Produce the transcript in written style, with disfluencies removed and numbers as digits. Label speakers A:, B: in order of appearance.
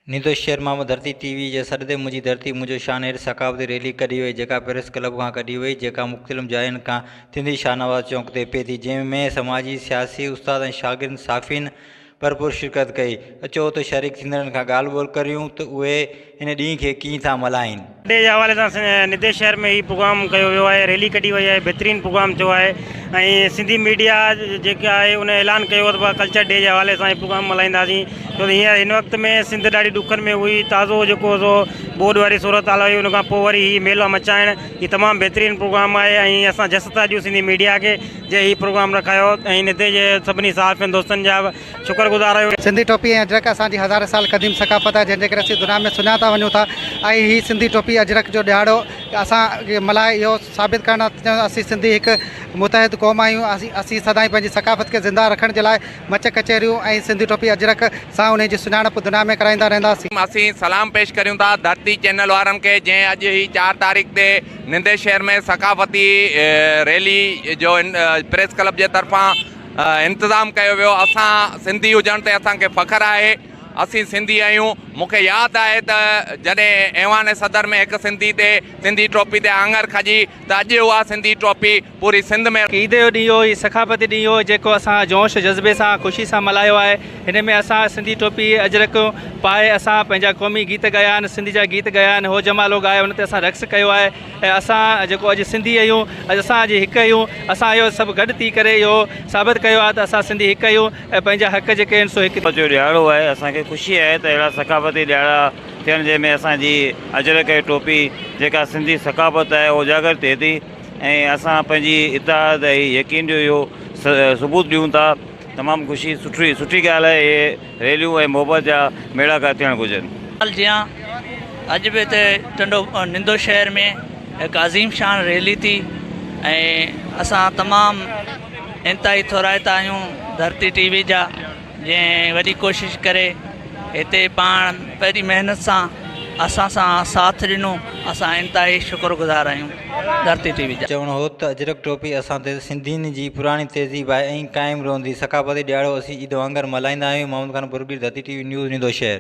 A: निर्दोष शहर मां धरती टीवी जे सॾदे मुंहिंजी धरती मुंहिंजो शान हेठि सकाफ़ती रैली कढी वई, जेका प्रेस क्लब खां कढी वई, जेका मुख़्तलिफ़ जायुनि खां थींदी शाहनवाज़ चौक ते पिए थी, जंहिंमें समाजी, सियासी, उस्ताद ऐं शागिर्द साफ़िन भरपूर शिरकत कई। अचो त शरीक थींदड़नि खां ॻाल्हि ॿोल करियूं त उहे इन ॾींहं खे कीअं था मल्हाइनि।
B: डे जे हवाले सां निर्देश शहर में ही प्रोग्राम कयो वियो आहे, रैली कढी वई आहे, बहितरीनु प्रोग्राम थियो आहे ऐं सिंधी मीडिया जेका आहे उन ऐलान कयो त कल्चर डे जे हवाले सां प्रोग्राम मल्हाईंदासीं। छो त हींअर हिन वक़्त में सिंध ॾाढी ॾुखनि में हुई, ताज़ो जेको सो बोर्ड वारी सूरत हाल हुई, उन खां पोइ वरी हीउ मेलो मचाइण हीउ तमामु बहितरीनु प्रोग्राम आहे ऐं असां जस था ॾियूं सिंधी मीडिया खे जे हीउ प्रोग्राम रखायो ऐं हिते जे सभिनी साफ़ियुनि दोस्तनि जा शुक्रगुज़ार आहियूं।
C: सिंधी टोपी ऐं अजरक असांजी हज़ार साल क़दीम सकाफ़त आहे, जंहिंजे करे असीं दुनिया में सुञाता वञूं था ऐं हीअ सिंधी टोपी अजरक जो ॾियारो असां मल्हाए इहो साबित करणु असीं सिंधी हिकु मुतहद क़ौम आहियूं। असीं सदाईं पंहिंजी सकाफ़त खे ज़िंदा रखण जे लाइ मच कचहरियूं ऐं सिंधी टोपी अजरक सां उन जी सुञाणप दुनिया में कराईंदा रहंदासीं।
D: असीं सलाम पेश करियूं था धरती चैनल वारनि खे, जंहिं अॼु ही 4 तारीख़ ते निर्देश शहर में सकाफ़ती रैली जो प्रेस क्लब जे तरफ़ां इंतज़ाम कयो वियो। असां सिंधी हुजण ते असांखे फ़ख़्रु आहे, असीं सिंधी आहियूं। मूंखे यादि आहे त जॾहिं ऐवान सदर में हिकु सिंधी ते सिंधी टोपी ते आङर खजी त अॼु उहा सिंधी टोपी पूरी सिंध में
E: ईद जो ॾींहुं हो, सकाफ़ती ॾींहुं हो, जेको असां जोश जज़्बे सां ख़ुशी सां मल्हायो आहे। हिन में असां सिंधी टोपी अजरक पाए असां पंहिंजा क़ौमी गीत ॻाया आहिनि, सिंधी जा गीत ॻाया आहिनि, हो जमालो ॻायो, उन ते असां रक़्स कयो आहे ऐं असां जेको अॼु सिंधी आहियूं, अॼु असां अॼु हिकु आहियूं। असां इहो सभु गॾु थी करे इहो साबित कयो आहे त असां सिंधी हिकु आहियूं ऐं पंहिंजा हक़ जेके आहिनि सो हिकु
F: जो ॾियारो आहे। असांखे ख़ुशी आहे त अहिड़ा सकाफ़ती ॾियारा थियनि जंहिंमें असांजी अजरक ऐं टोपी जेका सिंधी सकाफ़त आहे उजागर थिए थी ऐं असां पंहिंजी इतिहाद ऐं यकीन जो इहो सबूत ॾियूं था। तमामु ख़ुशी सुठी ॻाल्हि आहे। इहे रैलियूं ऐं मोहबत जा मेड़ा का थियणु घुरिजनि।
G: जीअं अॼु बि हिते टंडो निर्दोष शहर में हिकु अज़ीम शान रैली थी ऐं असां तमामु इंतिहाई थोराइता आहियूं धरती टीवी जा, जंहिं वॾी कोशिशि करे हिते पाण पहिरीं महिनत सां असां सां साथ ॾिनो। असां इंतिहाई शुक्रगुज़ार आहियूं धरती टीवी जा।
A: चवणो हो त अजरक टोपी असां ते सिंधियुनि जी पुराणी तहज़ीब आहे ऐं क़ाइमु रहंदी। सकाफ़ती ॾियारो असीं ईद वांगुरु मल्हाईंदा आहियूं। मोहम्मद ख़ान बुरबी, धरती टीवी न्यूज़, निर्दोष शहर।